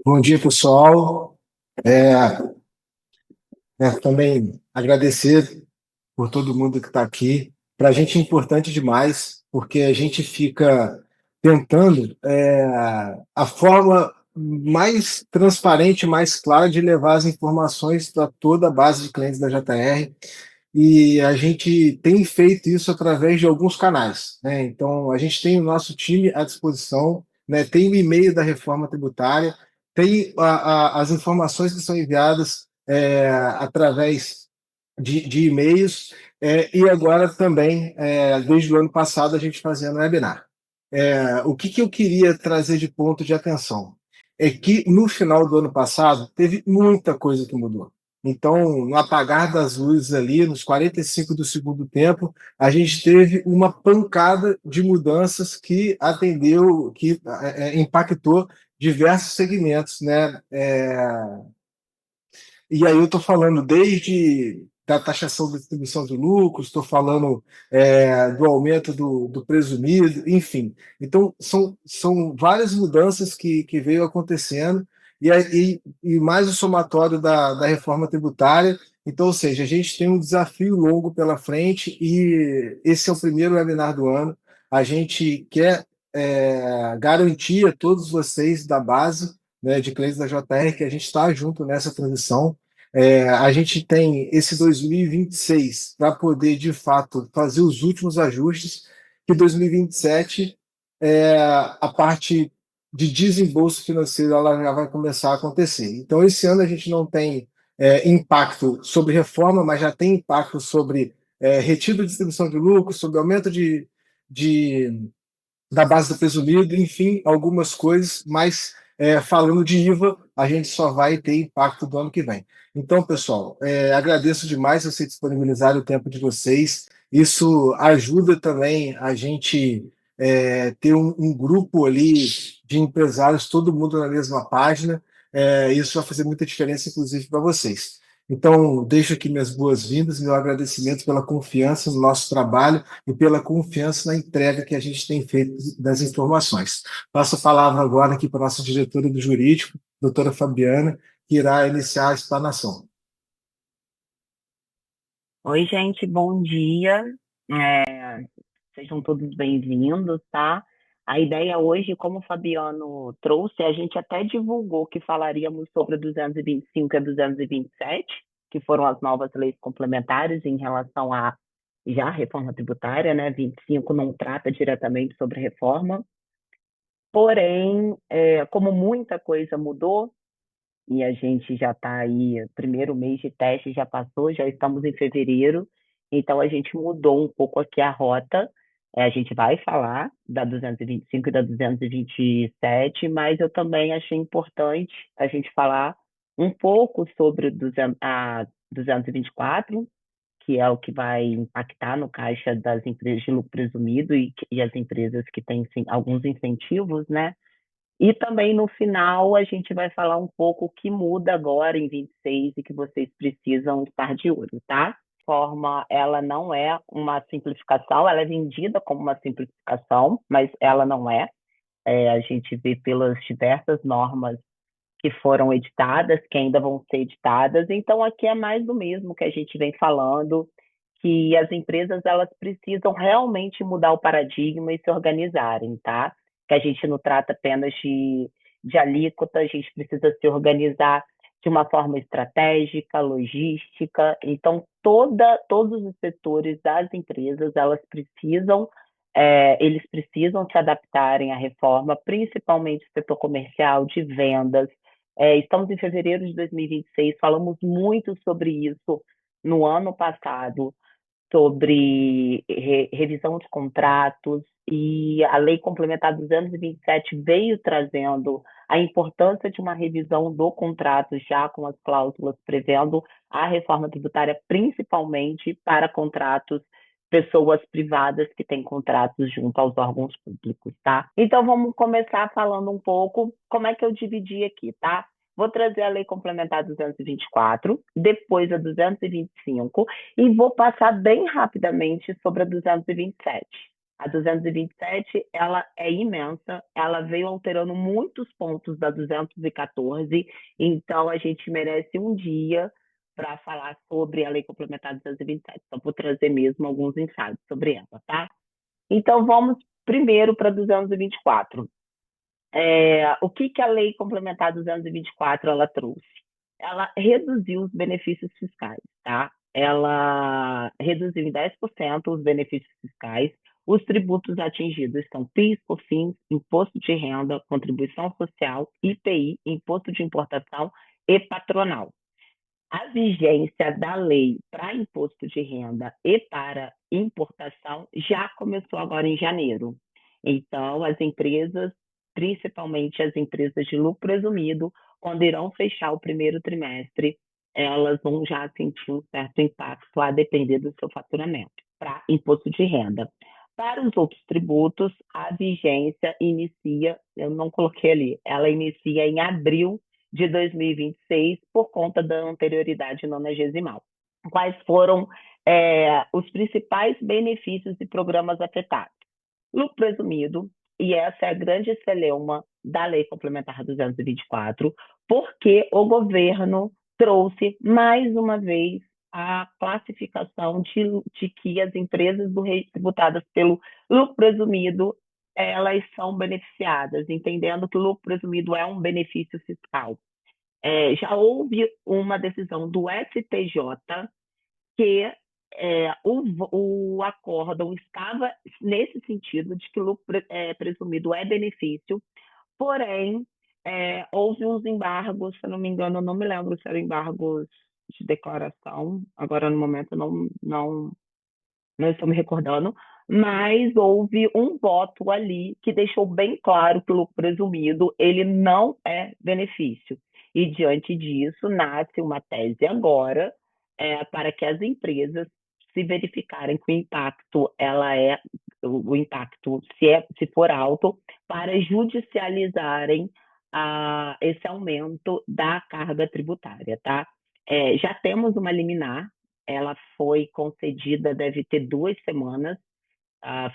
Bom dia, pessoal. Também agradecer por todo mundo que está aqui. Para a gente é importante demais, porque a gente fica tentando a forma mais transparente, mais clara de levar as informações para toda a base de clientes da JR. E a gente tem feito isso através de alguns canais, né? Então, a gente tem o nosso time à disposição, né? Tem o e-mail da reforma tributária, tem as informações que são enviadas através de e-mails, e agora também, desde o ano passado, a gente fazendo webinar. O que eu queria trazer de ponto de atenção é que no final do ano passado teve muita coisa que mudou. Então, no apagar das luzes ali, nos 45 do segundo tempo, a gente teve uma pancada de mudanças que atendeu, que impactou diversos segmentos, né? E aí eu estou falando desde da taxação da distribuição de lucros, estou falando do aumento do presumido, enfim. Então, são várias mudanças que veio acontecendo, e mais o somatório da reforma tributária. Então, ou seja, a gente tem um desafio longo pela frente, e esse é o primeiro webinar do ano. A gente quer garantir a todos vocês da base, né, de clientes da JR, que a gente está junto nessa transição. A gente tem esse 2026 para poder, de fato, fazer os últimos ajustes, que 2027, a parte de desembolso financeiro, ela já vai começar a acontecer. Então, esse ano a gente não tem impacto sobre reforma, mas já tem impacto sobre retiro de distribuição de lucros, sobre aumento de da base do presumido, enfim, algumas coisas, mas falando de IVA, a gente só vai ter impacto do ano que vem. Então, pessoal, agradeço demais vocês disponibilizarem o tempo de vocês. Isso ajuda também a gente ter um grupo ali de empresários, todo mundo na mesma página. Isso vai fazer muita diferença, inclusive, para vocês. Então, deixo aqui minhas boas-vindas, meu agradecimento pela confiança no nosso trabalho e pela confiança na entrega que a gente tem feito das informações. Passo a palavra agora aqui para a nossa diretora do jurídico, doutora Fabiana, que irá iniciar a explanação. Oi, gente, bom dia. Sejam todos bem-vindos, tá? A ideia hoje, como o Fabiano trouxe, a gente até divulgou que falaríamos sobre 225 e 227, que foram as novas leis complementares em relação à já a reforma tributária, né? 25 não trata diretamente sobre reforma, porém, como muita coisa mudou, e a gente já está aí, primeiro mês de teste já passou, já estamos em fevereiro, então a gente mudou um pouco aqui a rota. A gente vai falar da 225 e da 227, mas eu também achei importante a gente falar um pouco sobre a 224, que é o que vai impactar no caixa das empresas de lucro presumido e as empresas que têm sim, alguns incentivos, né? E também no final a gente vai falar um pouco o que muda agora em 26 e que vocês precisam estar de olho, tá? Forma, ela não é uma simplificação, ela é vendida como uma simplificação, mas ela não é. A gente vê pelas diversas normas que foram editadas, que ainda vão ser editadas. Então aqui é mais do mesmo que a gente vem falando, que as empresas elas precisam realmente mudar o paradigma e se organizarem, tá? Que a gente não trata apenas de alíquota, a gente precisa se organizar de uma forma estratégica, logística. Então, todos os setores das empresas, eles precisam se adaptarem à reforma, principalmente o setor comercial, de vendas. Estamos em fevereiro de 2026, falamos muito sobre isso no ano passado, sobre revisão de contratos, e a Lei Complementar 227 veio trazendo a importância de uma revisão do contrato, já com as cláusulas prevendo a reforma tributária, principalmente para contratos, pessoas privadas que têm contratos junto aos órgãos públicos, tá? Então vamos começar falando um pouco como é que eu dividi aqui, tá? Vou trazer a Lei Complementar 224, depois a 225, e vou passar bem rapidamente sobre a 227. A 227, ela é imensa, ela veio alterando muitos pontos da 214, então a gente merece um dia para falar sobre a Lei Complementar 227. Então, vou trazer mesmo alguns insights sobre ela, tá? Então, vamos primeiro para 224. O que a Lei Complementar 224 ela trouxe? Ela reduziu os benefícios fiscais, tá? Ela reduziu em 10% os benefícios fiscais. Os tributos atingidos são PIS, COFINS, Imposto de Renda, Contribuição Social, IPI, Imposto de Importação e Patronal. A vigência da lei para imposto de renda e para importação já começou agora em janeiro. Então, as empresas, principalmente as empresas de lucro presumido, quando irão fechar o primeiro trimestre, elas vão já sentir um certo impacto a depender do seu faturamento para imposto de renda. Para os outros tributos, a vigência inicia, eu não coloquei ali, ela inicia em abril de 2026 por conta da anterioridade nonagesimal. Quais foram os principais benefícios e programas afetados? Lucro presumido, e essa é a grande celeuma da Lei Complementar 224, porque o governo trouxe mais uma vez a classificação de que as empresas tributadas pelo lucro presumido elas são beneficiadas, entendendo que o lucro presumido é um benefício fiscal. Já houve uma decisão do STJ que o acórdão estava nesse sentido de que o lucro presumido é benefício, porém, houve uns embargos, se eu não me engano, eu não me lembro se eram embargos de declaração, agora no momento não estou me recordando, mas houve um voto ali que deixou bem claro que o lucro presumido ele não é benefício. E diante disso, nasce uma tese agora para que as empresas se verificarem que o impacto o impacto se for alto, para judicializarem esse aumento da carga tributária, tá? Já temos uma liminar, ela foi concedida, deve ter 2 semanas,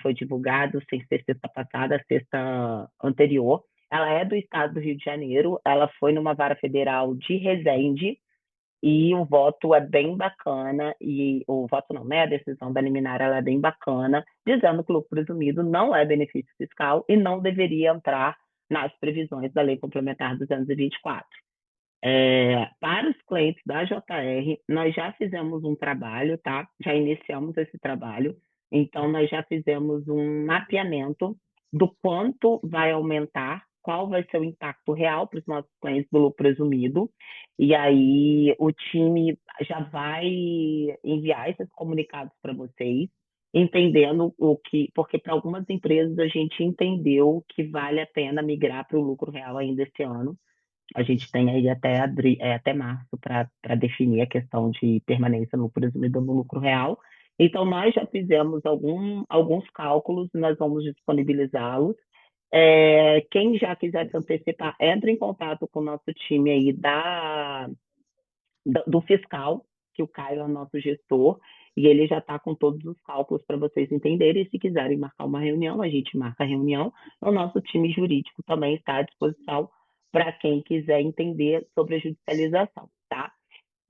foi divulgado sem ser sexta passada, sexta anterior. Ela é do estado do Rio de Janeiro, ela foi numa vara federal de Resende, e o voto é bem bacana, e o voto não, né? A decisão da liminar ela é bem bacana, dizendo que o lucro presumido não é benefício fiscal e não deveria entrar nas previsões da Lei Complementar 224. Para os clientes da JR, nós já fizemos um trabalho, tá? Já iniciamos esse trabalho. Então, nós já fizemos um mapeamento do quanto vai aumentar, qual vai ser o impacto real para os nossos clientes do lucro presumido. E aí, o time já vai enviar esses comunicados para vocês, entendendo porque para algumas empresas a gente entendeu que vale a pena migrar para o lucro real ainda esse ano. A gente tem aí até março para definir a questão de permanência no presumido no lucro real. Então, nós já fizemos alguns cálculos, nós vamos disponibilizá-los. Quem já quiser se antecipar, entre em contato com o nosso time aí do fiscal, que o Caio é o nosso gestor, e ele já está com todos os cálculos para vocês entenderem. E se quiserem marcar uma reunião, a gente marca a reunião. O nosso time jurídico também está à disposição para quem quiser entender sobre a judicialização, tá?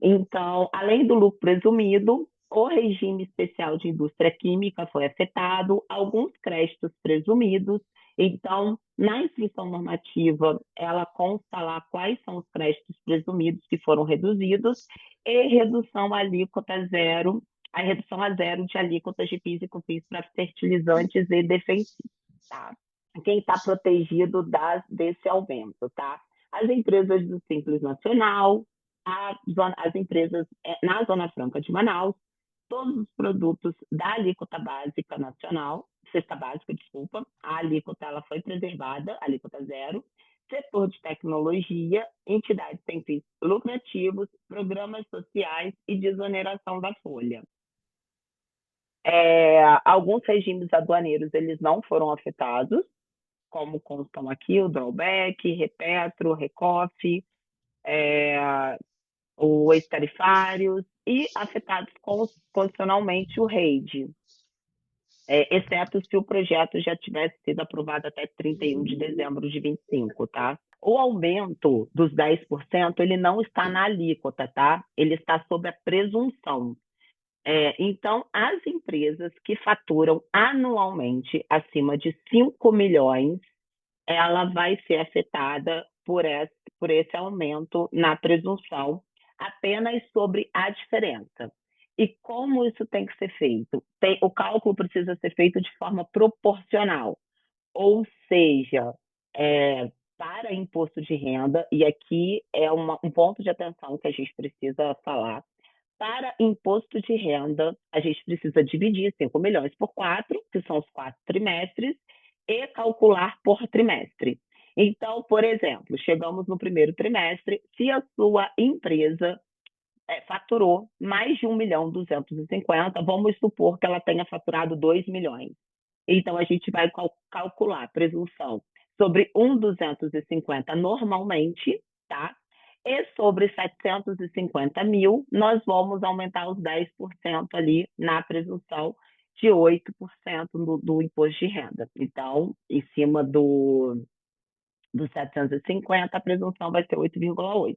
Então, além do lucro presumido, o regime especial de indústria química foi afetado, alguns créditos presumidos. Então, na instrução normativa, ela consta lá quais são os créditos presumidos que foram reduzidos e redução alíquota zero, a redução a zero de alíquotas de PIS e COFINS para fertilizantes e defensivos, tá? Quem está protegido desse aumento, tá? As empresas do Simples Nacional, as empresas na Zona Franca de Manaus, todos os produtos da alíquota básica nacional, cesta básica, desculpa, a alíquota ela foi preservada, alíquota zero, setor de tecnologia, entidades sem fins lucrativos, programas sociais e desoneração da folha. Alguns regimes aduaneiros eles não foram afetados, como constam aqui o drawback, Repetro, Recoff, os ex-tarifários e afetados constitucionalmente o REID. exceto se o projeto já tivesse sido aprovado até 31 de dezembro de 25, tá? O aumento dos 10%, ele não está na alíquota, tá? Ele está sob a presunção. Então, as empresas que faturam anualmente acima de 5 milhões, ela vai ser afetada por esse aumento na presunção, apenas sobre a diferença. E como isso tem que ser feito? O cálculo precisa ser feito de forma proporcional, ou seja, para imposto de renda, e aqui é um ponto de atenção que a gente precisa falar. Para imposto de renda, a gente precisa dividir 5 milhões por 4, que são os 4 trimestres, e calcular por trimestre. Então, por exemplo, chegamos no primeiro trimestre, se a sua empresa faturou mais de 1.250.000, vamos supor que ela tenha faturado 2 milhões. Então, a gente vai calcular a presunção sobre 1.250 normalmente, tá? E sobre 750 mil, nós vamos aumentar os 10% ali na presunção de 8% do imposto de renda. Então, em cima do 750, a presunção vai ser 8,8.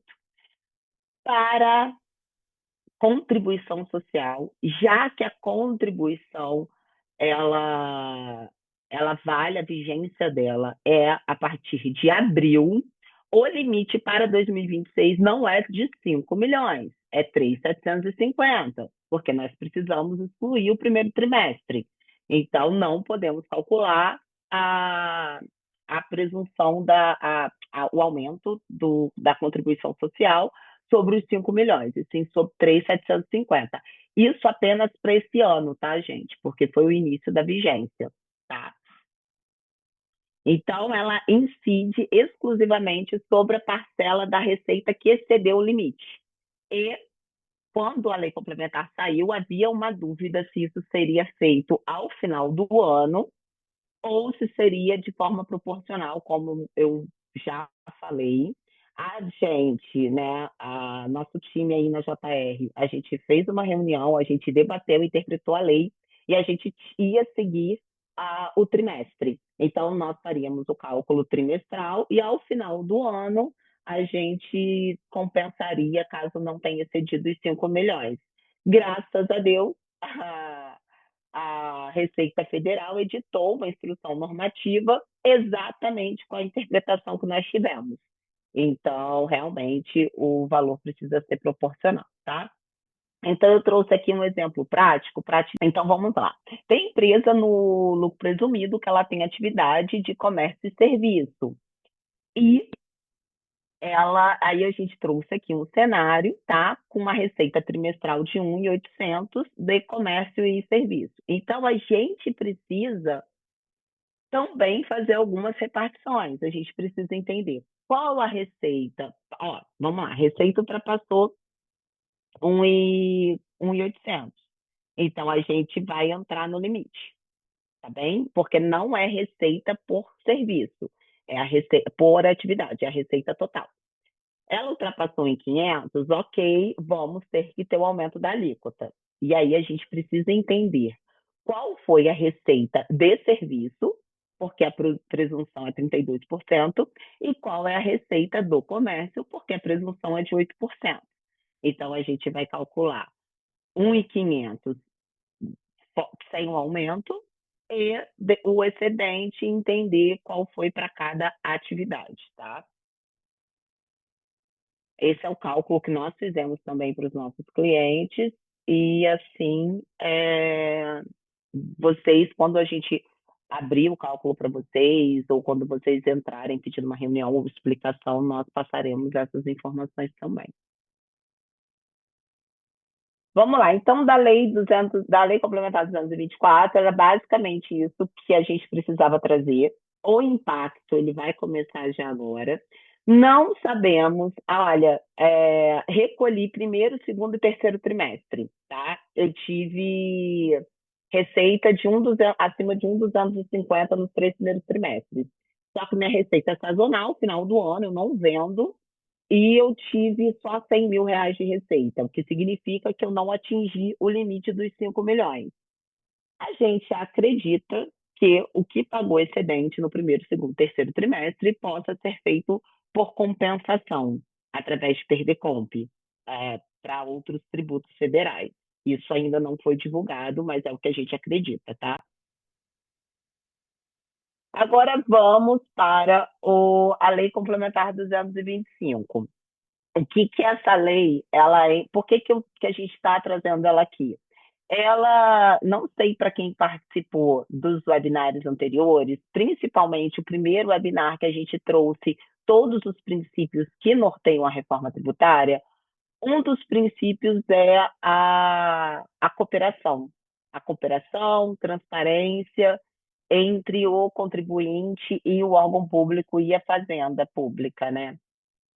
Para contribuição social, já que a contribuição ela, ela vale, a vigência dela é a partir de abril, o limite para 2026 não é de 5 milhões, é 3.750, porque nós precisamos excluir o primeiro trimestre. Então, não podemos calcular a, a presunção o aumento da contribuição social sobre os 5 milhões, e sim sobre 3.750. Isso apenas para esse ano, tá, gente? Porque foi o início da vigência, tá? Então, ela incide exclusivamente sobre a parcela da receita que excedeu o limite. E quando a lei complementar saiu, havia uma dúvida se isso seria feito ao final do ano ou se seria de forma proporcional, como eu já falei. A gente, né, nosso time aí na JR, a gente fez uma reunião, a gente debateu, interpretou a lei e a gente ia seguir o trimestre. Então, nós faríamos o cálculo trimestral e ao final do ano a gente compensaria caso não tenha excedido os 5 milhões. Graças a Deus, a Receita Federal editou uma instrução normativa exatamente com a interpretação que nós tivemos. Então, realmente, o valor precisa ser proporcional, tá? Então, eu trouxe aqui um exemplo prático. Então, vamos lá. Tem empresa no lucro presumido que ela tem atividade de comércio e serviço. E aí a gente trouxe aqui um cenário, tá? Com uma receita trimestral de 1.800 de comércio e serviço. Então, a gente precisa também fazer algumas repartições. A gente precisa entender qual a receita. Ó, vamos lá, a receita ultrapassou 1.800. Então, a gente vai entrar no limite, tá bem? Porque não é receita por serviço, é a receita por atividade, é a receita total. Ela ultrapassou em 500, ok, vamos ter que ter o aumento da alíquota. E aí a gente precisa entender qual foi a receita de serviço, porque a presunção é 32%, e qual é a receita do comércio, porque a presunção é de 8%. Então, a gente vai calcular 1.500 sem o aumento e o excedente, entender qual foi para cada atividade, tá? Esse é o cálculo que nós fizemos também para os nossos clientes, e assim, vocês, quando a gente abrir o cálculo para vocês, ou quando vocês entrarem pedindo uma reunião ou explicação, nós passaremos essas informações também. Vamos lá, então, da lei complementar 224, era basicamente isso que a gente precisava trazer. O impacto, ele vai começar já agora. Não sabemos, olha, recolhi primeiro, segundo e terceiro trimestre, tá? Eu tive receita acima de 1.250 nos 3 primeiros trimestres. Só que minha receita é sazonal, final do ano, eu não vendo, e eu tive só 100 mil reais de receita, o que significa que eu não atingi o limite dos 5 milhões. A gente acredita que o que pagou excedente no primeiro, segundo, terceiro trimestre possa ser feito por compensação, através de perder-comp, para outros tributos federais. Isso ainda não foi divulgado, mas é o que a gente acredita, tá? Agora vamos para a Lei Complementar 225. O que que essa lei, por que que a gente está trazendo ela aqui? Ela, não sei para quem participou dos webinários anteriores, principalmente o primeiro webinar que a gente trouxe todos os princípios que norteiam a reforma tributária, um dos princípios é a cooperação, transparência entre o contribuinte e o órgão público e a fazenda pública, né?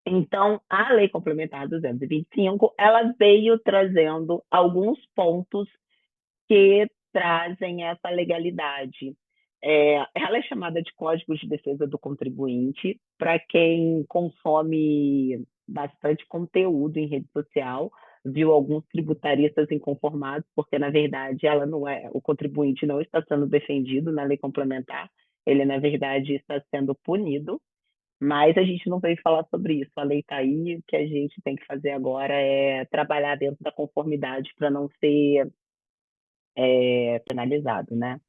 Então, a Lei Complementar 225, ela veio trazendo alguns pontos que trazem essa legalidade. Ela é chamada de Código de Defesa do Contribuinte, para quem consome bastante conteúdo em rede social, viu alguns tributaristas inconformados, porque, na verdade, ela não é, o contribuinte não está sendo defendido na lei complementar, ele, na verdade, está sendo punido, mas a gente não veio falar sobre isso. A lei está aí, o que a gente tem que fazer agora é trabalhar dentro da conformidade para não ser penalizado, né?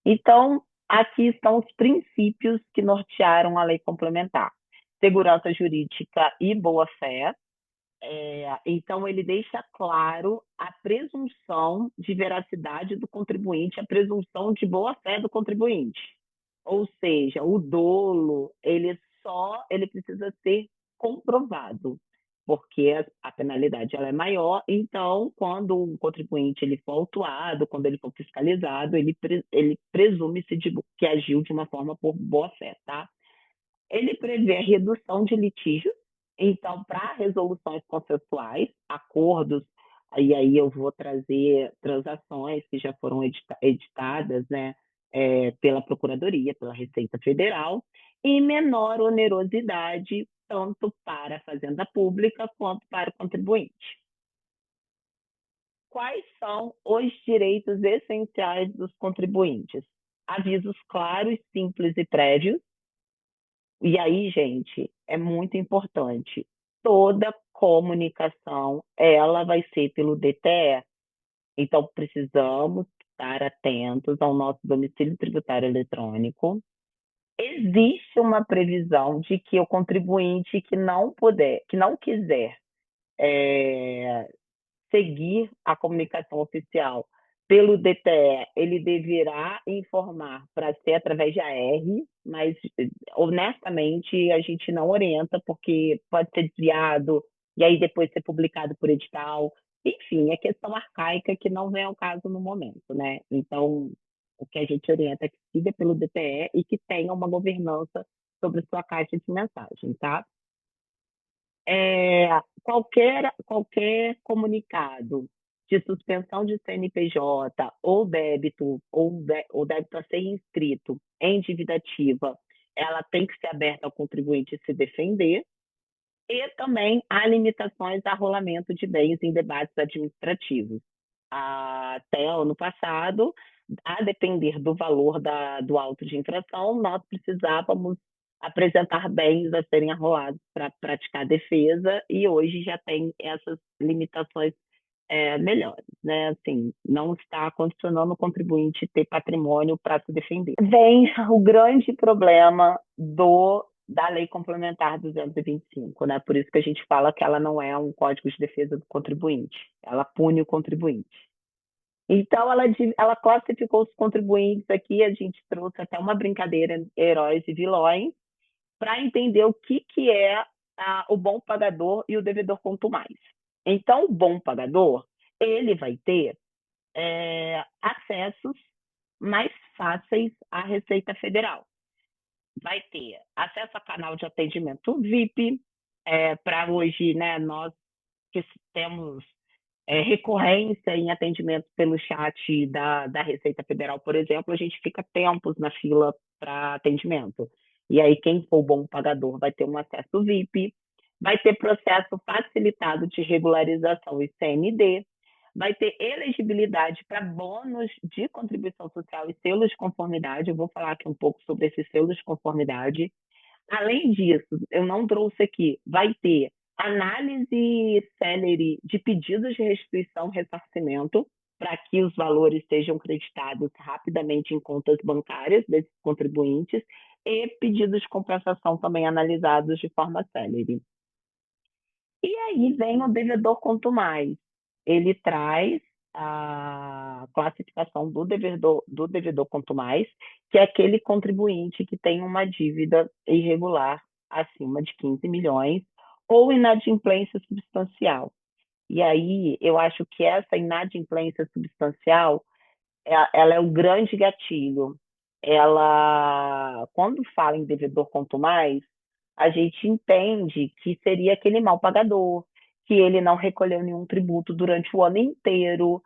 Então, aqui estão os princípios que nortearam a lei complementar: segurança jurídica e boa-fé. Então, ele deixa claro a presunção de veracidade do contribuinte, a presunção de boa-fé do contribuinte. Ou seja, o dolo, ele precisa ser comprovado, porque a penalidade ela é maior, então, quando o contribuinte ele for autuado, quando ele for fiscalizado, ele presume-se que agiu de uma forma por boa-fé, tá? Ele prevê a redução de litígios, então, para resoluções consensuais, acordos, e aí eu vou trazer transações que já foram editadas, né, pela Procuradoria, pela Receita Federal, e menor onerosidade, tanto para a Fazenda Pública quanto para o contribuinte. Quais são os direitos essenciais dos contribuintes? Avisos claros, simples e prévios. E aí, gente, é muito importante. Toda comunicação, ela vai ser pelo DTE. Então, precisamos estar atentos ao nosso domicílio tributário eletrônico. Existe uma previsão de que o contribuinte que não quiser é, seguir a comunicação oficial pelo DTE, ele deverá informar para ser através de AR, mas honestamente a gente não orienta porque pode ser desviado e aí depois ser publicado por edital. Enfim, é questão arcaica que não vem ao caso no momento, né? Então, o que a gente orienta é que siga pelo DTE e que tenha uma governança sobre sua caixa de mensagem, tá? Qualquer comunicado de suspensão de CNPJ ou débito a ser inscrito em dívida ativa, ela tem que ser aberta ao contribuinte se defender, e também há limitações a rolamento de bens em debates administrativos. Até ano passado, a depender do valor do auto de infração, nós precisávamos apresentar bens a serem arrolados para praticar defesa, e hoje já tem essas limitações melhores, né? Assim, não está condicionando o contribuinte ter patrimônio para se defender. Vem o grande problema da Lei Complementar 225, né? Por isso que a gente fala que ela não é um código de defesa do contribuinte, ela pune o contribuinte. Então, ela classificou os contribuintes aqui, a gente trouxe até uma brincadeira, heróis e vilões, para entender o que é o bom pagador e o devedor contumaz. Então, o bom pagador, ele vai ter acessos mais fáceis à Receita Federal. Vai ter acesso a canal de atendimento VIP, para hoje, né, nós que temos recorrência em atendimento pelo chat da Receita Federal, por exemplo, a gente fica tempos na fila para atendimento. E aí, quem for bom pagador vai ter um acesso VIP, vai ter processo facilitado de regularização ICMD, vai ter elegibilidade para bônus de contribuição social e selos de conformidade. Eu vou falar aqui um pouco sobre esses selos de conformidade. Além disso, eu não trouxe aqui, vai ter análise célere de pedidos de restituição e ressarcimento, para que os valores sejam creditados rapidamente em contas bancárias desses contribuintes, e pedidos de compensação também analisados de forma célere. E aí vem o devedor quanto mais. Ele traz a classificação do devedor quanto mais, que é aquele contribuinte que tem uma dívida irregular acima de 15 milhões ou inadimplência substancial. E aí eu acho que essa inadimplência substancial ela é o grande gatilho. Ela, quando fala em devedor quanto mais, a gente entende que seria aquele mal pagador, que ele não recolheu nenhum tributo durante o ano inteiro,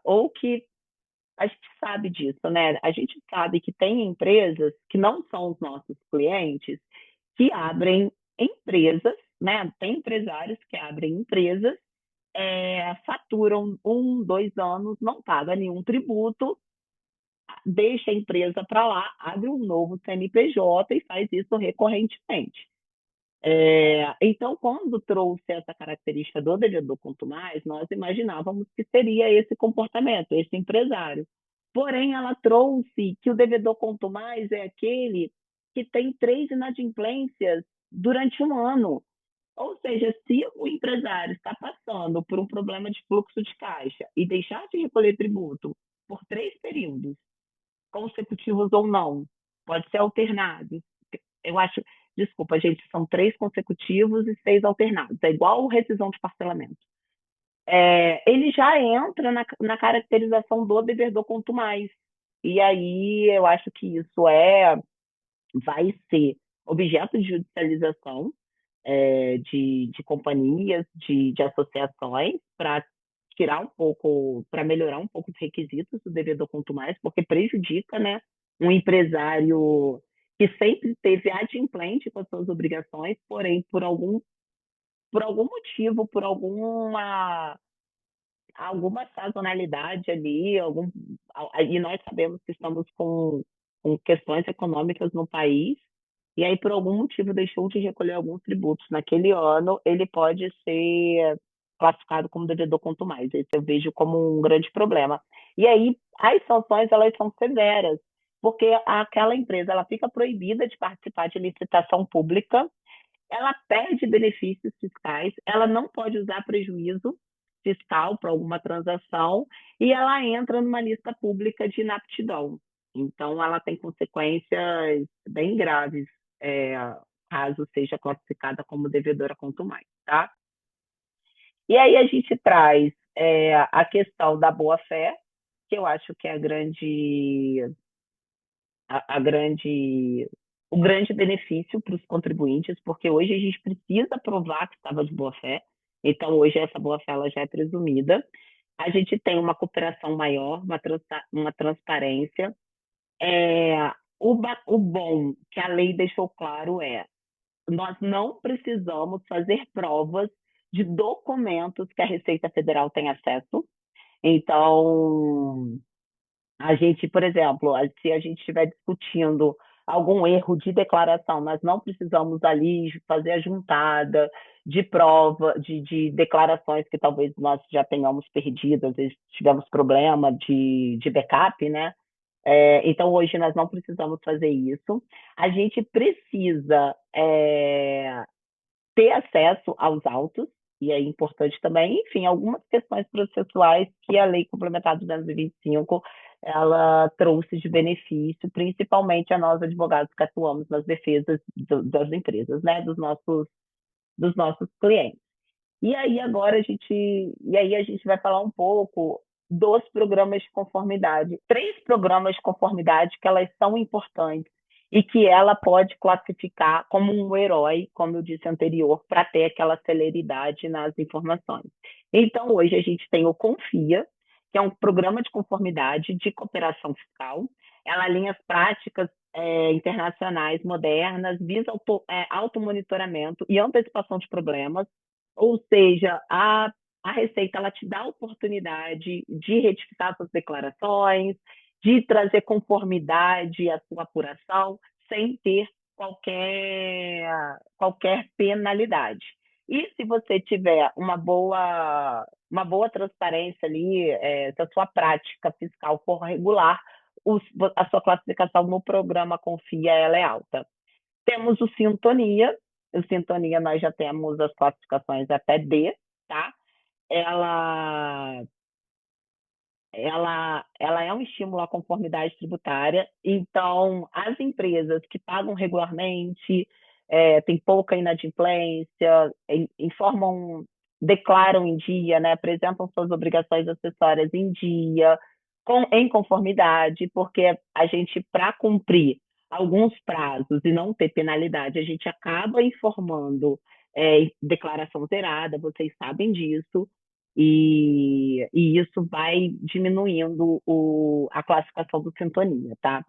ou que a gente sabe disso, né? A gente sabe que tem empresas que não são os nossos clientes, que abrem empresas, né? Tem empresários que abrem empresas, faturam 1, 2 anos, não paga nenhum tributo, deixa a empresa para lá, abre um novo CNPJ e faz isso recorrentemente. Então, quando trouxe essa característica do devedor quanto mais, nós imaginávamos que seria esse comportamento, esse empresário. Porém, ela trouxe que o devedor quanto mais é aquele que tem 3 inadimplências durante um ano. Ou seja, se o empresário está passando por um problema de fluxo de caixa e deixar de recolher tributo por 3 períodos, consecutivos ou não, pode ser alternado. Eu acho, desculpa, gente, são 3 consecutivos e 6 alternados. É igual rescisão de parcelamento. Ele já entra na caracterização do devedor quanto mais. E aí eu acho que isso vai ser objeto de judicialização, de companhias, de associações, para tirar um pouco, para melhorar um pouco os requisitos do devedor quanto mais, porque prejudica, né, um empresário que sempre teve adimplente com as suas obrigações, porém, por algum motivo, por alguma sazonalidade ali, e nós sabemos que estamos com questões econômicas no país, e aí, por algum motivo, deixou de recolher alguns tributos naquele ano, ele pode ser classificado como devedor quanto mais. Isso eu vejo como um grande problema. E aí, as sanções, elas são severas, porque aquela empresa, ela fica proibida de participar de licitação pública, ela perde benefícios fiscais, ela não pode usar prejuízo fiscal para alguma transação e ela entra numa lista pública de inaptidão. Então, ela tem consequências bem graves, é, caso seja classificada como devedora quanto mais, tá? E aí a gente traz a questão da boa-fé, que eu acho que é a grande, o grande benefício para os contribuintes, porque hoje a gente precisa provar que estava de boa fé, então hoje essa boa fé ela já é presumida. A gente tem uma cooperação maior, uma transparência. O bom que a lei deixou claro nós não precisamos fazer provas de documentos que a Receita Federal tem acesso. Então, a gente, por exemplo, se a gente estiver discutindo algum erro de declaração, nós não precisamos ali fazer a juntada de prova, de declarações que talvez nós já tenhamos perdido, às vezes tivemos problema de backup, né? Então, hoje nós não precisamos fazer isso. A gente precisa ter acesso aos autos, e é importante também, enfim, algumas questões processuais que a Lei Complementar 225 ela trouxe de benefício, principalmente a nós advogados que atuamos nas defesas das empresas, né, dos nossos clientes. E aí a gente vai falar um pouco dos programas de conformidade. 3 programas de conformidade que elas são importantes e que ela pode classificar como um herói, como eu disse anterior, para ter aquela celeridade nas informações. Então, hoje a gente tem o Confia, que é um programa de conformidade de cooperação fiscal. Ela alinha as práticas internacionais modernas, visa automonitoramento e antecipação de problemas, ou seja, a a Receita ela te dá a oportunidade de retificar suas declarações, de trazer conformidade à sua apuração, sem ter qualquer penalidade. E se você tiver uma boa transparência ali, se a sua prática fiscal for regular, a sua classificação no programa Confia ela é alta. Temos o Sintonia nós já temos as classificações até D, tá? Ela ela é um estímulo à conformidade tributária, então as empresas que pagam regularmente, têm pouca inadimplência, informam, declaram em dia, né, apresentam suas obrigações acessórias em dia, em conformidade, porque a gente, para cumprir alguns prazos e não ter penalidade, a gente acaba informando declaração zerada, vocês sabem disso, e isso vai diminuindo a classificação do Sintonia, tá?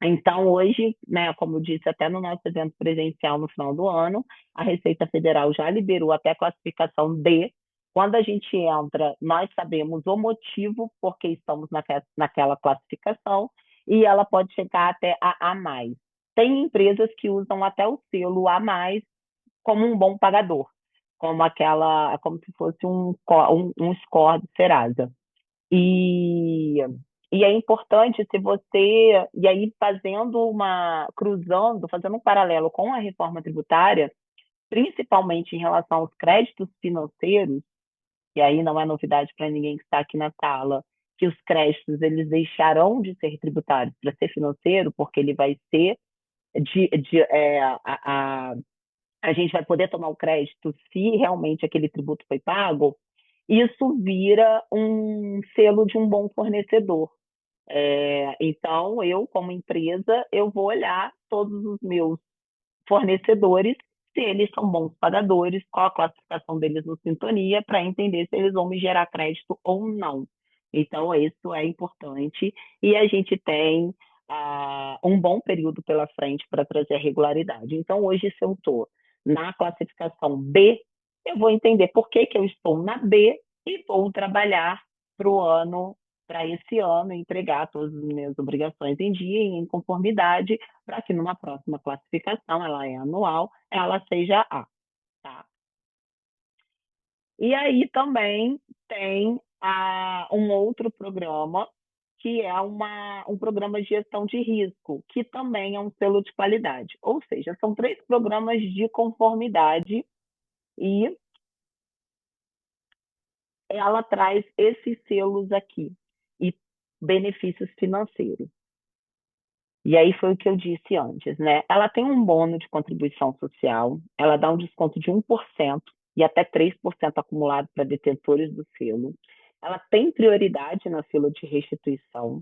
Então, hoje, né, como eu disse até no nosso evento presencial no final do ano, a Receita Federal já liberou até a classificação D. Quando a gente entra, nós sabemos o motivo por que estamos naquela classificação e ela pode chegar até a A+. Tem empresas que usam até o selo A+, como um bom pagador, como se fosse um score do Serasa. E, e é importante se você, e aí fazendo um paralelo com a reforma tributária, principalmente em relação aos créditos financeiros, e aí não é novidade para ninguém que está aqui na sala, que os créditos eles deixarão de ser tributários para ser financeiro, porque ele vai ser a gente vai poder tomar o crédito se realmente aquele tributo foi pago, isso vira um selo de um bom fornecedor. Então, eu, como empresa, eu vou olhar todos os meus fornecedores, se eles são bons pagadores, qual a classificação deles no Sintonia, para entender se eles vão me gerar crédito ou não. Então, isso é importante. E a gente tem um bom período pela frente para trazer a regularidade. Então, hoje, se eu estou na classificação B, eu vou entender por que eu estou na B e vou trabalhar para esse ano, entregar todas as minhas obrigações em dia e em conformidade, para que numa próxima classificação, ela é anual, ela seja A, tá? E aí também tem um outro programa, que é um programa de gestão de risco, que também é um selo de qualidade. Ou seja, são 3 programas de conformidade e ela traz esses selos aqui e benefícios financeiros. E aí foi o que eu disse antes, né? Ela tem um bônus de contribuição social, ela dá um desconto de 1% e até 3% acumulado para detentores do selo. Ela tem prioridade na fila de restituição,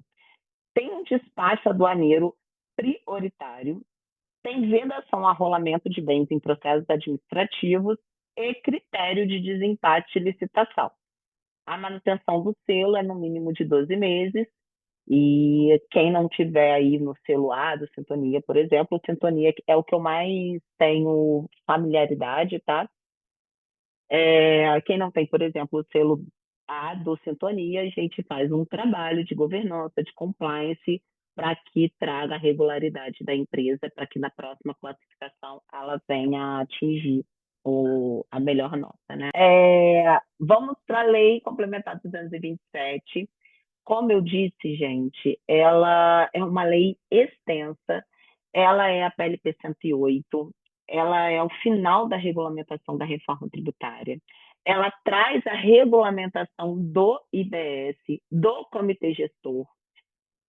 tem um despacho aduaneiro prioritário, tem vedação a rolamento de bens em processos administrativos e critério de desempate de licitação. A manutenção do selo é no mínimo de 12 meses e quem não tiver aí no selo A do Sintonia, por exemplo, o Sintonia é o que eu mais tenho familiaridade, tá? Quem não tem, por exemplo, o selo A do Sintonia, a gente faz um trabalho de governança, de compliance, para que traga a regularidade da empresa, para que na próxima classificação ela venha a atingir a melhor nota, né? Vamos para a Lei Complementar 227. Como eu disse, gente, ela é uma lei extensa, ela é a PLP 108, ela é o final da regulamentação da reforma tributária. Ela traz a regulamentação do IBS, do Comitê Gestor.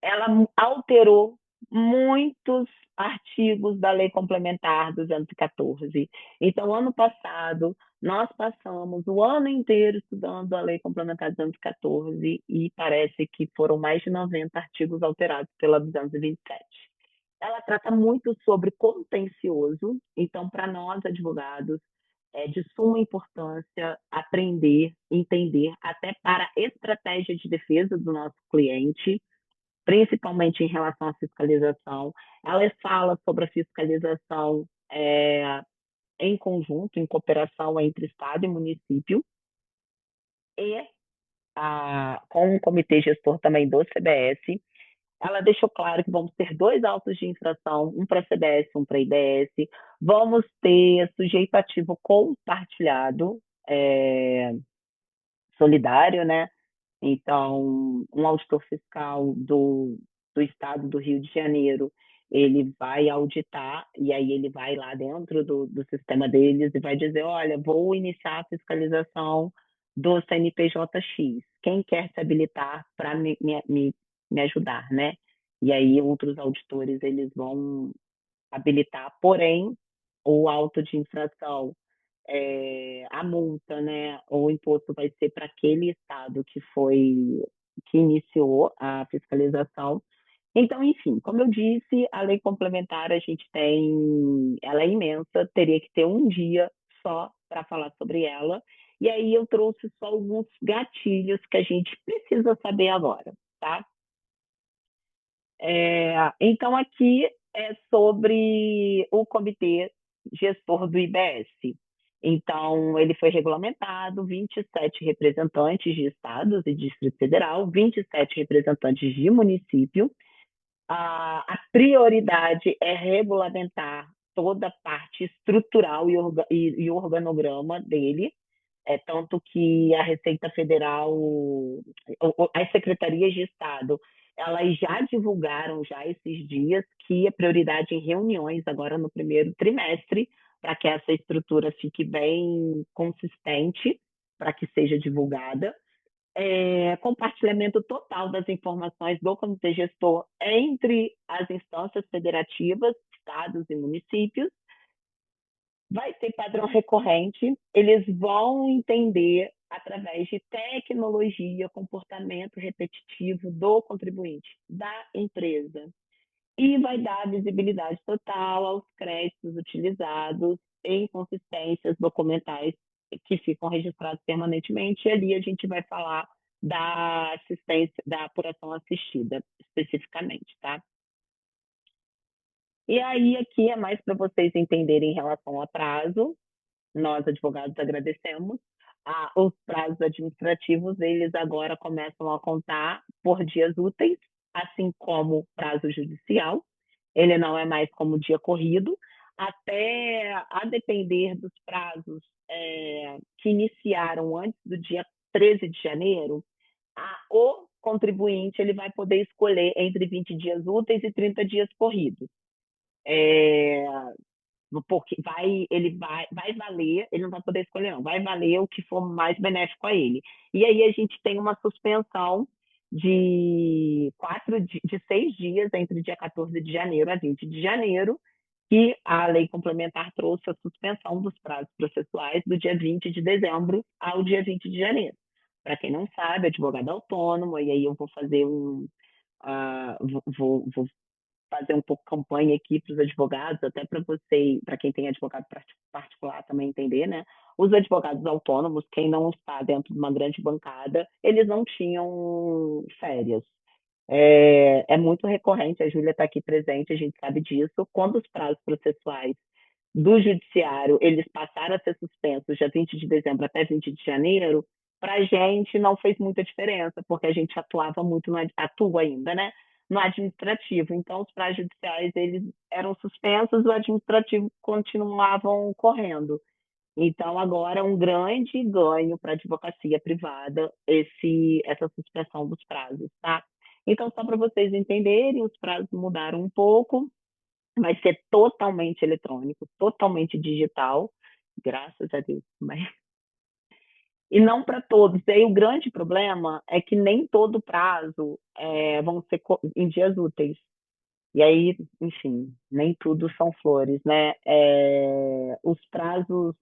Ela alterou muitos artigos da Lei Complementar 214. Então, ano passado, nós passamos o ano inteiro estudando a Lei Complementar 214 e parece que foram mais de 90 artigos alterados pela 227. Ela trata muito sobre contencioso, então, para nós, advogados, é de suma importância aprender, entender, até para a estratégia de defesa do nosso cliente, principalmente em relação à fiscalização. Ela fala sobre a fiscalização em conjunto, em cooperação entre Estado e município. e com o comitê gestor também do CBS. Ela deixou claro que vamos ter dois autos de infração, um para a CBS, um para a IBS. Vamos ter sujeito ativo compartilhado, solidário, né? Então, um auditor fiscal do estado do Rio de Janeiro, ele vai auditar, e aí ele vai lá dentro do sistema deles e vai dizer, olha, vou iniciar a fiscalização do CNPJ-X. Quem quer se habilitar para me ajudar, né? E aí outros auditores, eles vão habilitar, porém, o auto de infração, a multa, né, ou o imposto vai ser para aquele estado que iniciou a fiscalização. Então, enfim, como eu disse, a lei complementar a gente tem, ela é imensa, teria que ter um dia só para falar sobre ela. E aí eu trouxe só alguns gatilhos que a gente precisa saber agora, tá? Então, aqui é sobre o comitê gestor do IBS. Então, ele foi regulamentado, 27 representantes de estados e Distrito Federal, 27 representantes de município. A prioridade é regulamentar toda a parte estrutural e organograma dele, tanto que a Receita Federal, as secretarias de Estado, elas já divulgaram já esses dias que a prioridade em reuniões agora no primeiro trimestre, para que essa estrutura fique bem consistente, para que seja divulgada. Compartilhamento total das informações do comitê gestor entre as instâncias federativas, estados e municípios. Vai ter padrão recorrente, eles vão entender através de tecnologia, comportamento repetitivo do contribuinte, da empresa. E vai dar visibilidade total aos créditos utilizados em consistências documentais que ficam registrados permanentemente. E ali a gente vai falar da assistência, da apuração assistida, especificamente, tá? E aí, aqui é mais para vocês entenderem em relação a prazo. Nós, advogados, agradecemos. Os prazos administrativos, eles agora começam a contar por dias úteis, assim como o prazo judicial. Ele não é mais como dia corrido, até a depender dos prazos que iniciaram antes do dia 13 de janeiro, o contribuinte ele vai poder escolher entre 20 dias úteis e 30 dias corridos. Porque vai valer, ele não vai poder escolher, não, vai valer o que for mais benéfico a ele. E aí a gente tem uma suspensão de 6 dias entre o dia 14 de janeiro a 20 de janeiro, que a lei complementar trouxe a suspensão dos prazos processuais do dia 20 de dezembro ao dia 20 de janeiro. Para quem não sabe, advogado autônomo, e aí eu vou fazer vou fazer um pouco campanha aqui para os advogados, até para você, para quem tem advogado particular também entender, né? Os advogados autônomos, quem não está dentro de uma grande bancada, eles não tinham férias. É muito recorrente, a Júlia está aqui presente, a gente sabe disso, quando os prazos processuais do judiciário, eles passaram a ser suspensos dia 20 de dezembro até 20 de janeiro, para a gente não fez muita diferença, porque a gente atuava muito, atua ainda, né? No administrativo. Então, os prazos judiciais, eles eram suspensos, o administrativo continuavam correndo. Então, agora é um grande ganho para a advocacia privada essa suspensão dos prazos, tá? Então, só para vocês entenderem, os prazos mudaram um pouco, vai ser totalmente eletrônico, totalmente digital, graças a Deus. E não para todos. E aí o grande problema é que nem todo prazo vão ser em dias úteis. E aí, enfim, nem tudo são flores, né? Os prazos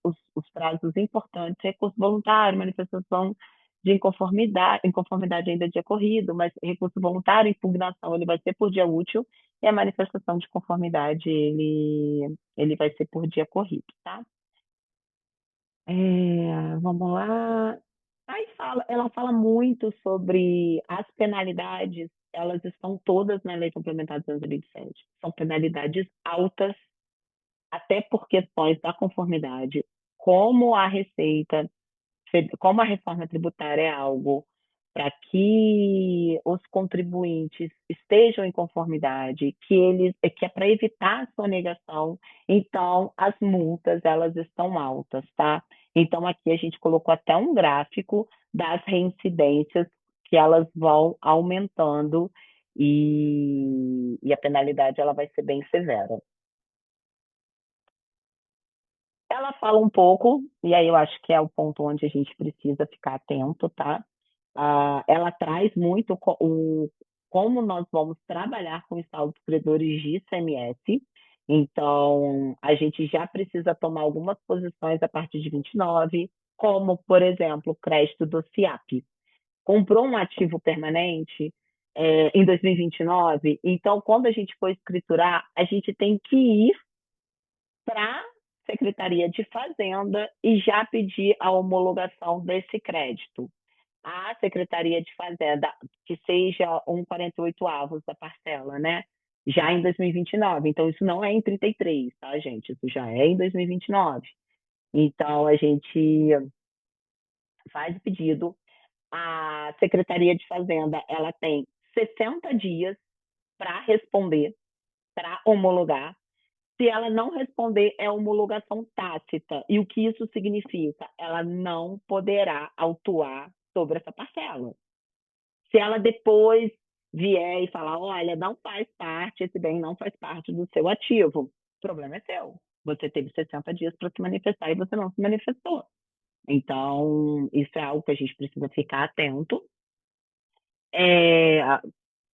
importantes, recurso voluntário, manifestação de inconformidade ainda é dia corrido, mas recurso voluntário, impugnação, ele vai ser por dia útil, e a manifestação de conformidade, ele vai ser por dia corrido, tá? Vamos lá. Aí ela fala muito sobre as penalidades, elas estão todas na Lei Complementar de 2007. São penalidades altas, até por questões da conformidade, como a Receita como a reforma tributária é algo para que os contribuintes estejam em conformidade, que é para evitar a sonegação, então as multas elas estão altas, tá? Então aqui a gente colocou até um gráfico das reincidências que elas vão aumentando e a penalidade ela vai ser bem severa. Ela fala um pouco, e aí eu acho que é o ponto onde a gente precisa ficar atento, tá? Ela traz muito como nós vamos trabalhar com os saldos credores de ICMS. Então, a gente já precisa tomar algumas posições a partir de 29, como, por exemplo, o crédito do FIAP. Comprou um ativo permanente em 2029, então, quando a gente for escriturar, a gente tem que ir para a Secretaria de Fazenda e já pedir a homologação desse crédito. A Secretaria de Fazenda, que seja 1,48 avos da parcela, né? Já em 2029. Então, isso não é em 33, tá, gente? Isso já é em 2029. Então, a gente faz o pedido. A Secretaria de Fazenda, ela tem 60 dias para responder, para homologar. Se ela não responder, é homologação tácita. E o que isso significa? Ela não poderá autuar sobre essa parcela. Se ela depois vier e falar, olha, não faz parte, esse bem não faz parte do seu ativo, o problema é seu. Você teve 60 dias para se manifestar e você não se manifestou. Então, isso é algo que a gente precisa ficar atento.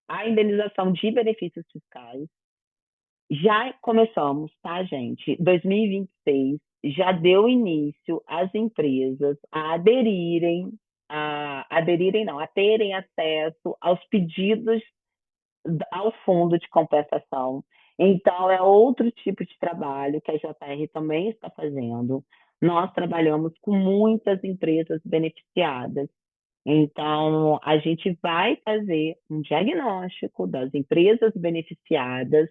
A indenização de benefícios fiscais. Já começamos, tá, gente? 2026 já deu início às empresas a a terem acesso aos pedidos ao fundo de compensação. Então, é outro tipo de trabalho que a JR também está fazendo. Nós trabalhamos com muitas empresas beneficiadas. Então, a gente vai fazer um diagnóstico das empresas beneficiadas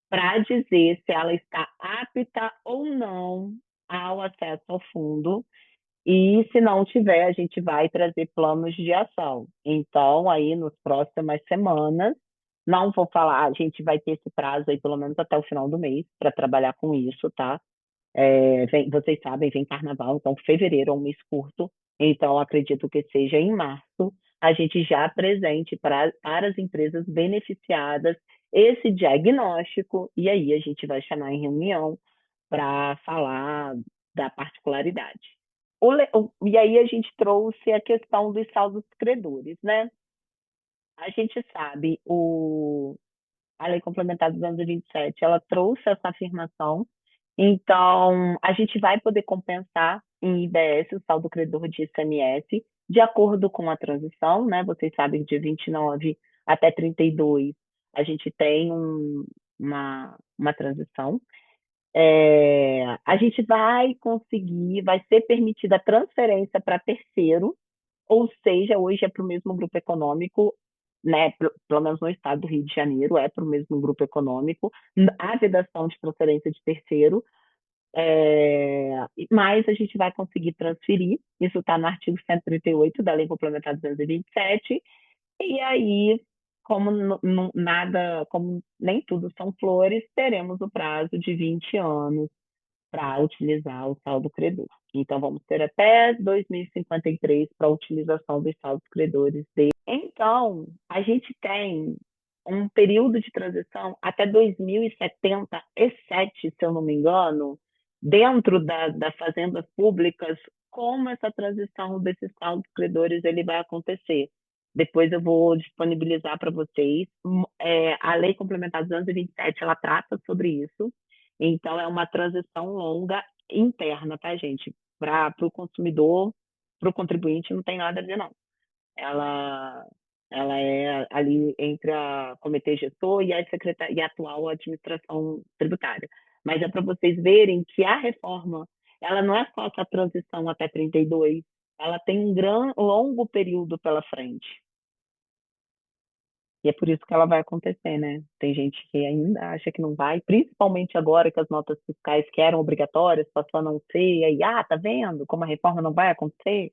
para dizer se ela está apta ou não ao acesso ao fundo. E se não tiver, a gente vai trazer planos de ação. Então, aí nas próximas semanas, não vou falar, a gente vai ter esse prazo aí pelo menos até o final do mês para trabalhar com isso, tá? Vocês sabem, vem carnaval, então fevereiro é um mês curto, então acredito que seja em março a gente já apresente para as empresas beneficiadas esse diagnóstico, e aí a gente vai chamar em reunião para falar da particularidade. E aí a gente trouxe a questão dos saldos credores, né? A gente sabe, a Lei Complementar dos anos 27, ela trouxe essa afirmação. Então, a gente vai poder compensar em IBS o saldo credor de ICMS de acordo com a transição, né? Vocês sabem que de 29 até 32 a gente tem uma transição. A gente vai conseguir, vai ser permitida a transferência para terceiro, ou seja, hoje é para o mesmo grupo econômico, né, pelo menos no estado do Rio de Janeiro, é para o mesmo grupo econômico, a vedação de transferência de terceiro, mas a gente vai conseguir transferir, isso está no artigo 138 da Lei Complementar 227, e aí, como nada, como nem tudo são flores, teremos o prazo de 20 anos para utilizar o saldo credor. Então, vamos ter até 2053 para a utilização dos saldos credores dele. Então, a gente tem um período de transição até 2077, se eu não me engano, dentro das fazendas públicas, como essa transição desses saldos credores ele vai acontecer. Depois eu vou disponibilizar para vocês. A Lei Complementar 227, ela trata sobre isso. Então, é uma transição longa interna, tá, gente? Para o consumidor, para o contribuinte, não tem nada a ver, não. Ela, ela é ali entre a comitê gestor e a atual administração tributária. Mas é para vocês verem que a reforma, ela não é só essa transição até 32, ela tem um longo período pela frente. E é por isso que ela vai acontecer, né? Tem gente que ainda acha que não vai, principalmente agora que as notas fiscais que eram obrigatórias passou a não ser, e aí, tá vendo como a reforma não vai acontecer?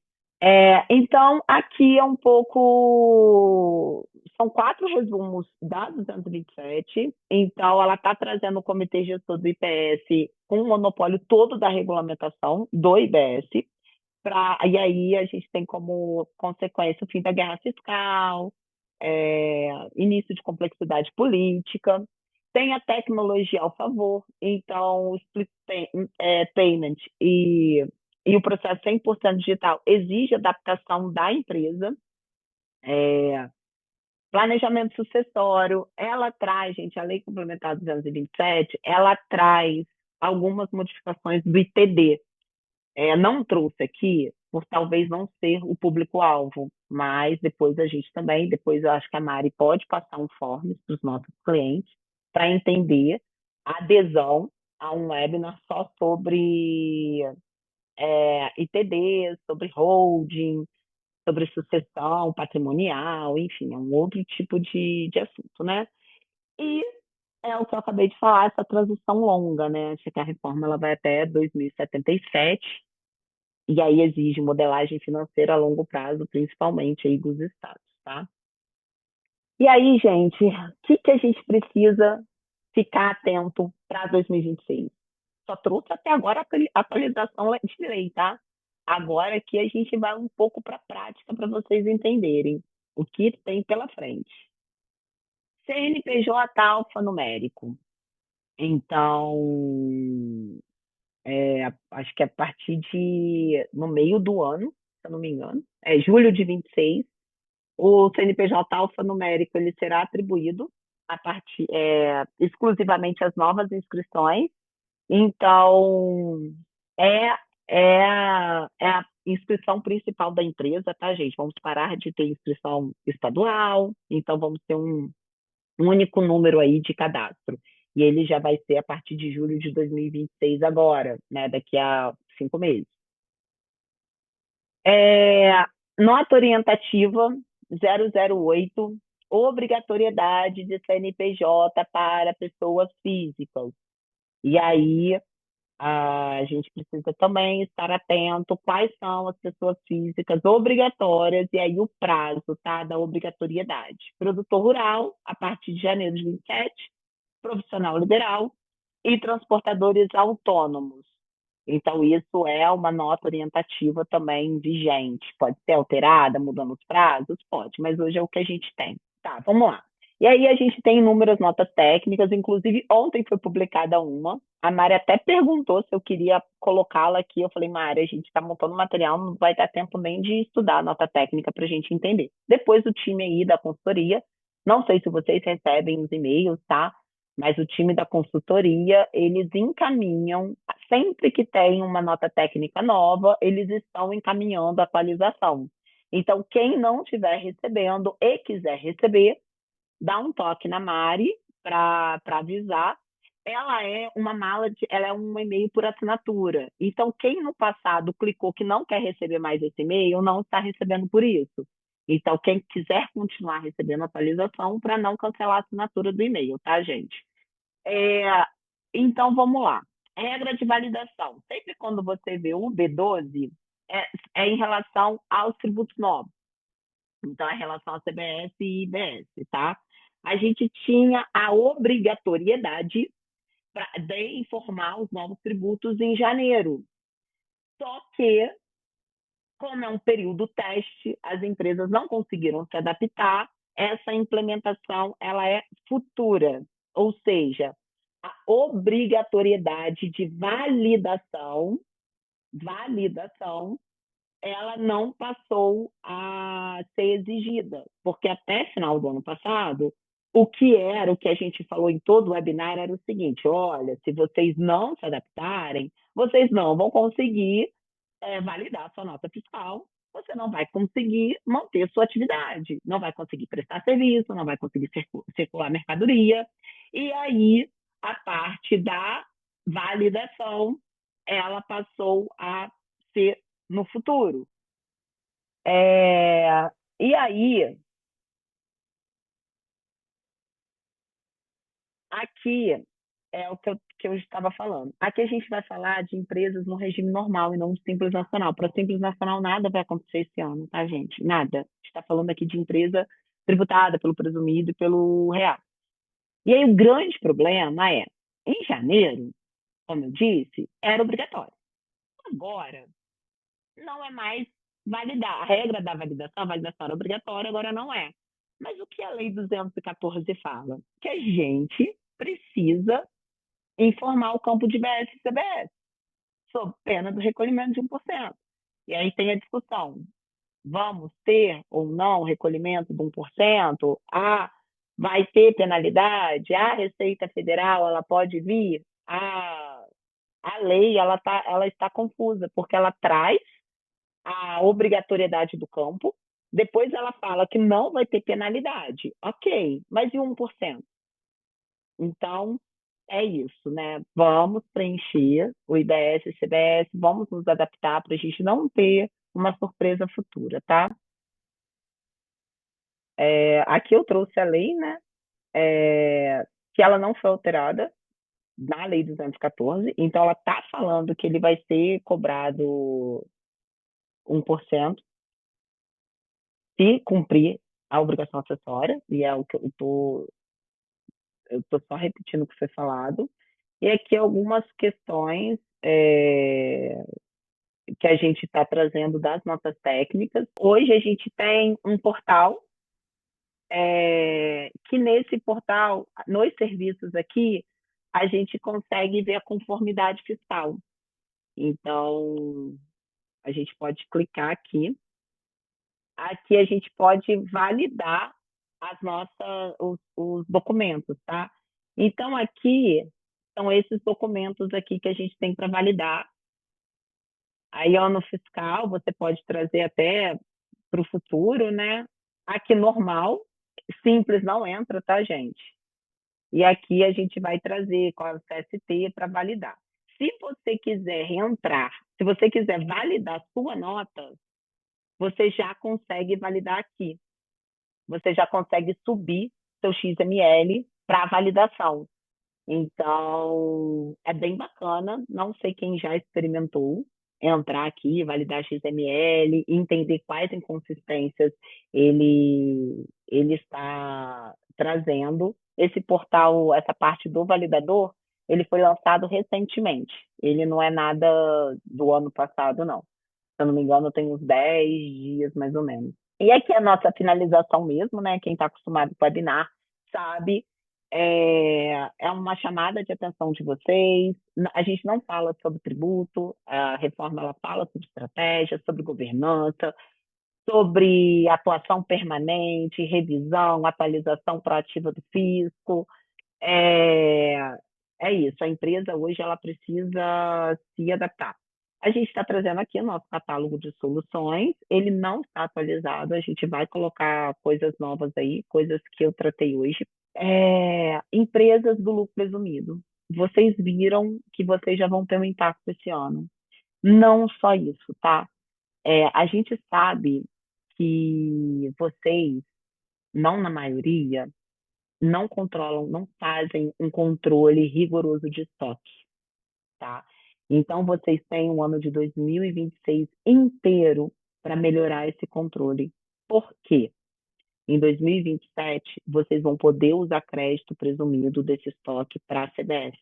Então, aqui é um pouco. São quatro resumos da 227. Então, ela está trazendo o Comitê Gestor do IPS com o monopólio todo da regulamentação do IBS. E aí, a gente tem como consequência o fim da guerra fiscal, início de complexidade política. Tem a tecnologia ao favor, então o payment e o processo 100% digital exige adaptação da empresa. É, planejamento sucessório, ela traz, gente, a Lei Complementar 227, ela traz algumas modificações do ITD. Não trouxe aqui por talvez não ser o público-alvo, mas depois a gente também, depois eu acho que a Mari pode passar um forms para os nossos clientes para entender a adesão a um webinar só sobre ITD, sobre holding, sobre sucessão patrimonial, enfim, é um outro tipo de assunto, né? E é o que eu acabei de falar, essa transição longa, né? Acho que a reforma ela vai até 2077, e aí exige modelagem financeira a longo prazo, principalmente aí dos estados, tá? E aí, gente, o que a gente precisa ficar atento para 2026? Só trouxe até agora a atualização de lei, tá? Agora aqui a gente vai um pouco para a prática para vocês entenderem o que tem pela frente. CNPJ alfanumérico. Então, acho que a partir de no meio do ano, se eu não me engano, julho de 26, o CNPJ alfanumérico ele será atribuído a partir exclusivamente às novas inscrições. Então, é, é a inscrição principal da empresa, tá, gente? Vamos parar de ter inscrição estadual, então vamos ter um único número aí de cadastro. E ele já vai ser a partir de julho de 2026 agora, né? Daqui a 5 meses. É, nota orientativa 008, obrigatoriedade de CNPJ para pessoas físicas. E aí a gente precisa também estar atento quais são as pessoas físicas obrigatórias e aí o prazo, tá, da obrigatoriedade. Produtor rural, a partir de janeiro de 27, profissional liberal e transportadores autônomos. Então, isso é uma nota orientativa também vigente. Pode ser alterada, mudando os prazos? Pode, mas hoje é o que a gente tem. Tá, vamos lá. E aí a gente tem inúmeras notas técnicas, inclusive ontem foi publicada uma. A Mari até perguntou se eu queria colocá-la aqui. Eu falei, Mari, a gente está montando material, não vai dar tempo nem de estudar a nota técnica para a gente entender. Depois o time aí da consultoria, não sei se vocês recebem os e-mails, tá? Mas o time da consultoria, eles encaminham, sempre que tem uma nota técnica nova, eles estão encaminhando a atualização. Então, quem não estiver recebendo e quiser receber, dá um toque na Mari para avisar. Ela é um e-mail por assinatura. Então, quem no passado clicou que não quer receber mais esse e-mail, não está recebendo por isso. Então, quem quiser continuar recebendo atualização, para não cancelar a assinatura do e-mail, tá, gente? É, então, vamos lá. Regra de validação. Sempre quando você vê o B12, é em relação aos tributos novos. Então, é em relação a CBS e IBS, tá? A gente tinha a obrigatoriedade de informar os novos tributos em janeiro. Só que, como é um período teste, as empresas não conseguiram se adaptar, essa implementação ela é futura, ou seja, a obrigatoriedade de validação, ela não passou a ser exigida, porque até final do ano passado, o que a gente falou em todo o webinar era o seguinte: olha, se vocês não se adaptarem, vocês não vão conseguir validar sua nota fiscal, você não vai conseguir manter sua atividade, não vai conseguir prestar serviço, não vai conseguir circular mercadoria. E aí, a parte da validação, ela passou a ser no futuro. E aí, aqui, é o que eu estava falando. Aqui a gente vai falar de empresas no regime normal e não de Simples Nacional. Para Simples Nacional, nada vai acontecer esse ano, tá, gente? Nada. A gente está falando aqui de empresa tributada pelo presumido e pelo real. E aí o grande problema é, em janeiro, como eu disse, era obrigatório. Agora, não é mais validar. A regra da validação, a validação era obrigatória, agora não é. Mas o que a Lei 214 fala? Que a gente precisa informar o campo de BS e CBS, sob pena do recolhimento de 1%. E aí tem a discussão: vamos ter ou não recolhimento de 1%? Vai ter penalidade? A Receita Federal ela pode vir? A lei ela está confusa, porque ela traz a obrigatoriedade do campo, depois ela fala que não vai ter penalidade. Ok, mas e 1%? Então, é isso, né? Vamos preencher o IBS e CBS, vamos nos adaptar para a gente não ter uma surpresa futura, tá? Aqui eu trouxe a lei, né? Que ela não foi alterada na Lei 214, então ela está falando que ele vai ser cobrado 1% se cumprir a obrigação acessória, e é o que eu tô só repetindo o que foi falado. E aqui algumas questões que a gente está trazendo das notas técnicas. Hoje a gente tem um portal, que nesse portal, nos serviços aqui, a gente consegue ver a conformidade fiscal. Então, a gente pode clicar aqui. Aqui a gente pode validar os documentos, tá? Então, aqui são esses documentos aqui que a gente tem para validar. Aí, ano fiscal, você pode trazer até para o futuro, né? Aqui, normal, simples não entra, tá, gente? E aqui a gente vai trazer qual é o CST para validar. Se você quiser reentrar, se você quiser validar sua nota, você já consegue validar aqui. Você já consegue subir seu XML para validação. Então, é bem bacana. Não sei quem já experimentou entrar aqui, validar XML, entender quais inconsistências ele está trazendo. Esse portal, essa parte do validador, ele foi lançado recentemente. Ele não é nada do ano passado, não. Se eu não me engano, tem uns 10 dias, mais ou menos. E aqui é a nossa finalização mesmo, né? Quem está acostumado com o webinar sabe. É uma chamada de atenção de vocês. A gente não fala sobre tributo, a reforma ela fala sobre estratégia, sobre governança, sobre atuação permanente, revisão, atualização proativa do fisco. É, é isso, a empresa hoje ela precisa se adaptar. A gente está trazendo aqui o nosso catálogo de soluções, ele não está atualizado, a gente vai colocar coisas novas aí, coisas que eu tratei hoje. Empresas do lucro presumido. Vocês viram que vocês já vão ter um impacto esse ano. Não só isso, tá? A gente sabe que vocês, não na maioria, não controlam, não fazem um controle rigoroso de estoque, tá? Então, vocês têm um ano de 2026 inteiro para melhorar esse controle. Por quê? Em 2027, vocês vão poder usar crédito presumido desse estoque para a CBS.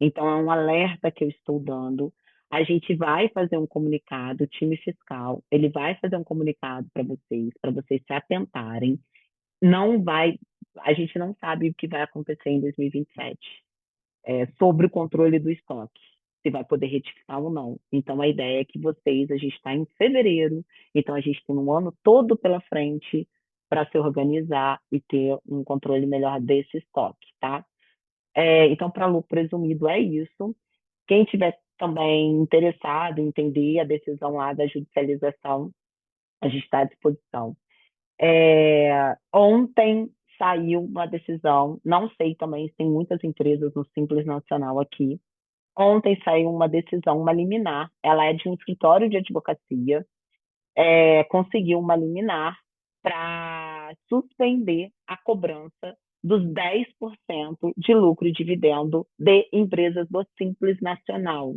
Então, é um alerta que eu estou dando. A gente vai fazer um comunicado, o time fiscal, ele vai fazer um comunicado para vocês se atentarem. Não vai, a gente não sabe o que vai acontecer em 2027, sobre o controle do estoque, se vai poder retificar ou não. Então, a ideia é que vocês, a gente está em fevereiro, então a gente tem um ano todo pela frente para se organizar e ter um controle melhor desse estoque, tá? Então, para lucro presumido é isso. Quem tiver também interessado em entender a decisão lá da judicialização, a gente está à disposição. Ontem saiu uma decisão, não sei também se tem muitas empresas no Simples Nacional aqui. Ontem saiu uma decisão, uma liminar, ela é de um escritório de advocacia, conseguiu uma liminar para suspender a cobrança dos 10% de lucro e dividendo de empresas do Simples Nacional.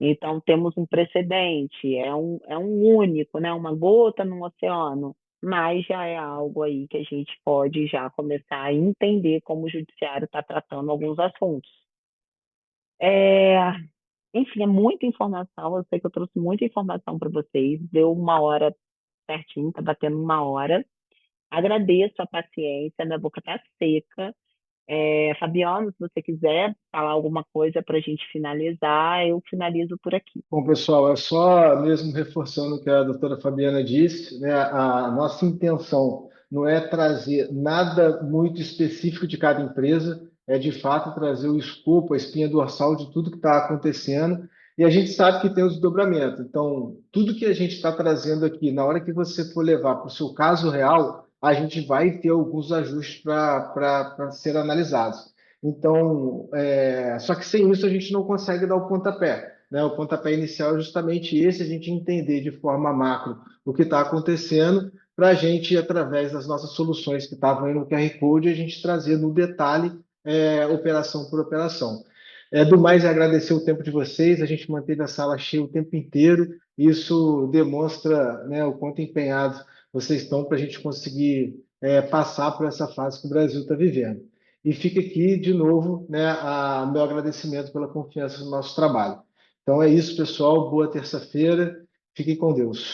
Então, temos um precedente, é um único, né? Uma gota no oceano, mas já é algo aí que a gente pode já começar a entender como o judiciário está tratando alguns assuntos. É, enfim, é muita informação, eu sei que eu trouxe muita informação para vocês, deu 1 hora certinho, está batendo 1 hora. Agradeço a paciência, minha boca está seca. Fabiano, se você quiser falar alguma coisa para a gente finalizar, eu finalizo por aqui. Bom, pessoal, é só mesmo reforçando o que a doutora Fabiana disse, né? A nossa intenção não é trazer nada muito específico de cada empresa, é de fato trazer o escopo, a espinha dorsal de tudo que está acontecendo, e a gente sabe que tem os desdobramentos. Então, tudo que a gente está trazendo aqui, na hora que você for levar para o seu caso real, a gente vai ter alguns ajustes para ser analisados. Então, só que sem isso a gente não consegue dar o pontapé, né? O pontapé inicial é justamente esse, a gente entender de forma macro o que está acontecendo, para a gente, através das nossas soluções que estavam aí no QR Code, a gente trazer no detalhe, operação por operação. Do mais, é agradecer o tempo de vocês, a gente manteve a sala cheia o tempo inteiro, isso demonstra, né, o quanto empenhados vocês estão para a gente conseguir passar por essa fase que o Brasil está vivendo. E fica aqui, de novo, né, o meu agradecimento pela confiança no nosso trabalho. Então é isso, pessoal. Boa terça-feira. Fiquem com Deus.